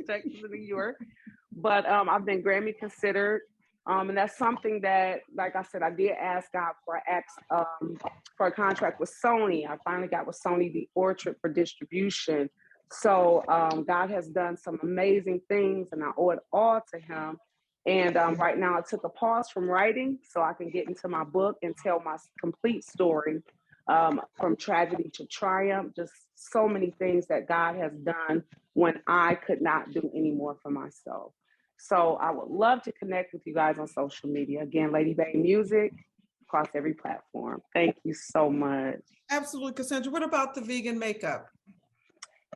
Speaker 5: and New York. But I've been Grammy considered. And that's something that, like I said, I did ask God for a contract with Sony. I finally got with Sony the Orchard for distribution. So God has done some amazing things, and I owe it all to him. And right now I took a pause from writing so I can get into my book and tell my complete story, from tragedy to triumph, just so many things that God has done when I could not do any more for myself. So I would love to connect with you guys on social media. Again, Lady Bain Music across every platform. Thank you so much.
Speaker 3: Absolutely, Cassandra. What about the vegan makeup?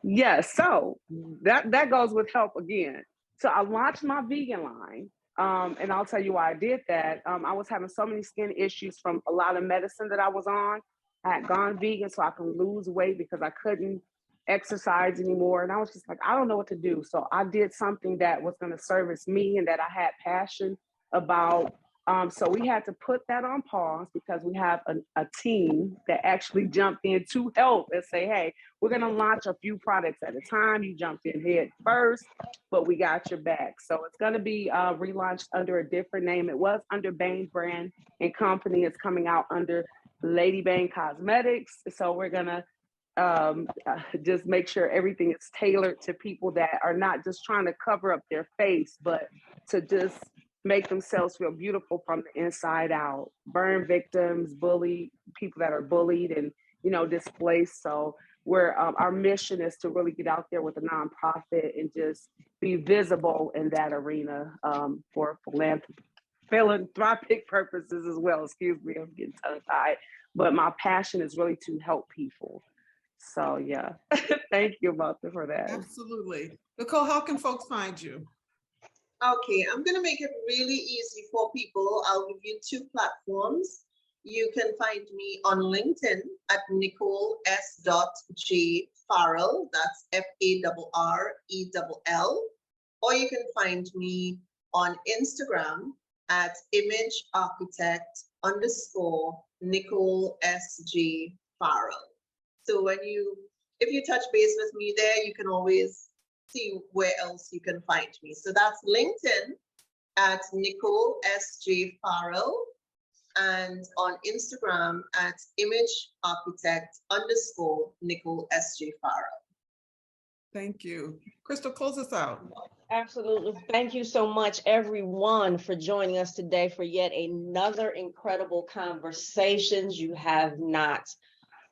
Speaker 5: Yes, so that goes with help again. So I launched my vegan line, and I'll tell you why I did that. I was having so many skin issues from a lot of medicine that I was on. I had gone vegan so I can lose weight because I couldn't exercise anymore. And I was just like, I don't know what to do. So I did something that was going to service me and that I had passion about. So we had to put that on pause because we have a team that actually jumped in to help and say, hey, we're going to launch a few products at a time. You jumped in head first, but we got your back. So it's going to be relaunched under a different name. It was under Bain Brand and Company. It's coming out under Lady Bain Cosmetics. So we're going to just make sure everything is tailored to people that are not just trying to cover up their face, but to just make themselves feel beautiful from the inside out. Burn victims, bully people that are bullied and, you know, displaced. So our mission is to really get out there with a nonprofit and just be visible in that arena for philanthropic purposes as well. Excuse me, I'm getting tongue-tied. But my passion is really to help people. So yeah, thank you, Martha, for that.
Speaker 3: Absolutely. Nicole, how can folks find you?
Speaker 4: Okay, I'm going to make it really easy for people. I'll give you 2 platforms. You can find me on LinkedIn at Nicole S.J. Farrell. That's FARRELL. Or you can find me on Instagram at imagearchitect_Nicole S.J. Farrell. So if you touch base with me there, you can always see where else you can find me. So that's LinkedIn at Nicole S.J. Farrell, and on Instagram at imagearchitect_Nicole S.J. Farrell.
Speaker 3: Thank you. Crystal, close us out.
Speaker 2: Absolutely. Thank you so much, everyone, for joining us today for yet another incredible conversations. You have not,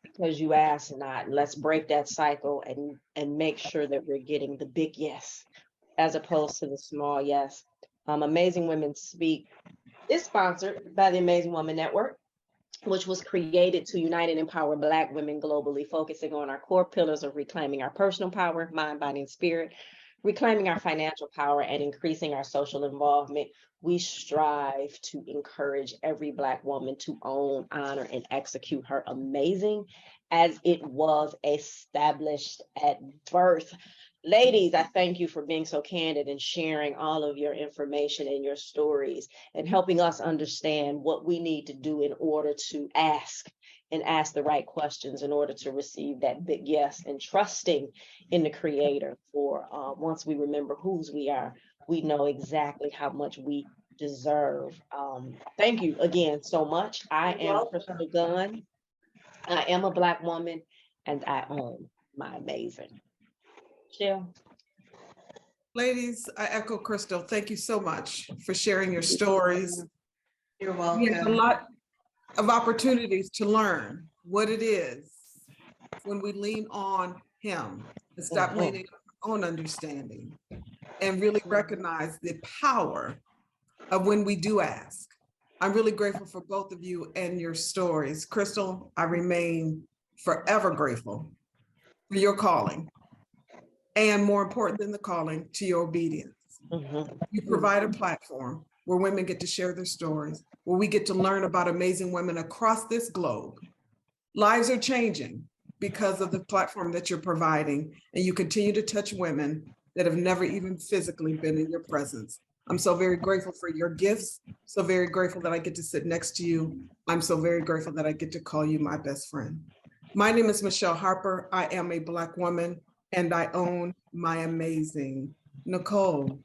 Speaker 2: because you asked not. Let's break that cycle and make sure that we're getting the big yes as opposed to the small yes. Amazing Women Speak is sponsored by the Amazing Woman Network, which was created to unite and empower Black women globally, focusing on our core pillars of reclaiming our personal power, mind, body, and spirit, reclaiming our financial power, and increasing our social involvement. We strive to encourage every Black woman to own, honor, and execute her amazing as it was established at birth. Ladies, I thank you for being so candid and sharing all of your information and your stories and helping us understand what we need to do in order to ask the right questions in order to receive that big yes, and trusting in the Creator for once we remember whose we are, we know exactly how much we deserve. Thank you again so much. I
Speaker 4: You're
Speaker 2: am
Speaker 4: welcome.
Speaker 2: Crystal Gunn. I am a Black woman, and I own my amazing. Michele.
Speaker 3: Ladies, I echo Crystal. Thank you so much for sharing your stories.
Speaker 4: You're
Speaker 3: We have a
Speaker 4: welcome.
Speaker 3: lot of opportunities to learn what it is when we lean on him and stop
Speaker 2: Mhm.
Speaker 3: leaning on our own understanding and really recognize the power of when we do ask. I'm really grateful for both of you and your stories. Crystal, I remain forever grateful for your calling, and more important than the calling, to your obedience.
Speaker 2: Mhm.
Speaker 3: You provide a platform where women get to share their stories, where we get to learn about amazing women across this globe. Lives are changing because of the platform that you're providing, and you continue to touch women that have never even physically been in your presence. I'm so very grateful for your gifts, so very grateful that I get to sit next to you. I'm so very grateful that I get to call you my best friend. My name is Michele Harper. I am a Black woman, and I own my amazing. Nicole.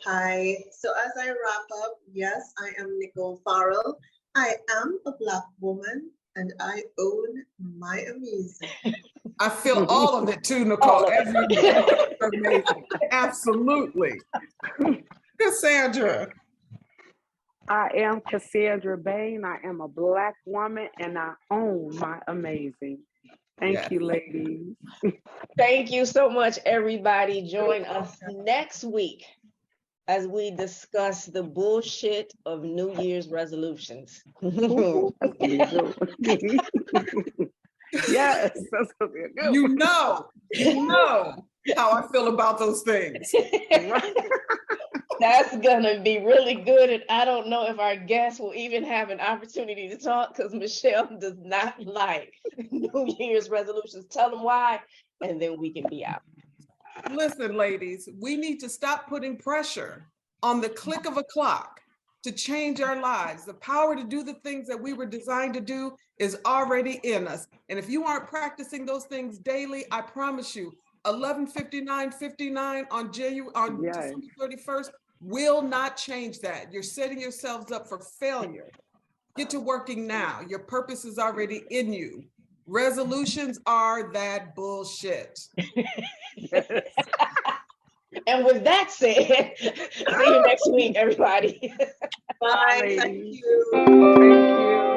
Speaker 4: Hi. So as I wrap up, yes, I am Nicole Farrell. I am a Black woman and I own my amazing.
Speaker 3: I feel all of it too, Nicole.
Speaker 2: All of it.
Speaker 3: Every word is amazing. Absolutely. Cassandra.
Speaker 5: I am Cassandra Bain. I am a Black woman and I own my amazing. Thank
Speaker 3: Yes.
Speaker 5: you, ladies.
Speaker 2: Thank you so much, everybody. Join us next week as we discuss the bullshit of New Year's resolutions.
Speaker 5: That's gonna be good. Yes, that's gonna be a good
Speaker 3: You
Speaker 5: one.
Speaker 3: know how I feel about those things.
Speaker 2: That's gonna be really good. And I don't know if our guests will even have an opportunity to talk because Michele does not like New Year's resolutions. Tell them why, and then we can be out.
Speaker 3: Listen, ladies, we need to stop putting pressure on the click of a clock to change our lives. The power to do the things that we were designed to do is already in us. And if you aren't practicing those things daily, I promise you, 11:59:59 on
Speaker 5: Yes.
Speaker 3: December 31st will not change that. You're setting yourselves up for failure. Get to working now. Your purpose is already in you. Resolutions are that bullshit.
Speaker 2: And with that said, see you next week, everybody.
Speaker 4: Bye.
Speaker 5: Ladies.
Speaker 4: Thank you.
Speaker 5: Thank you.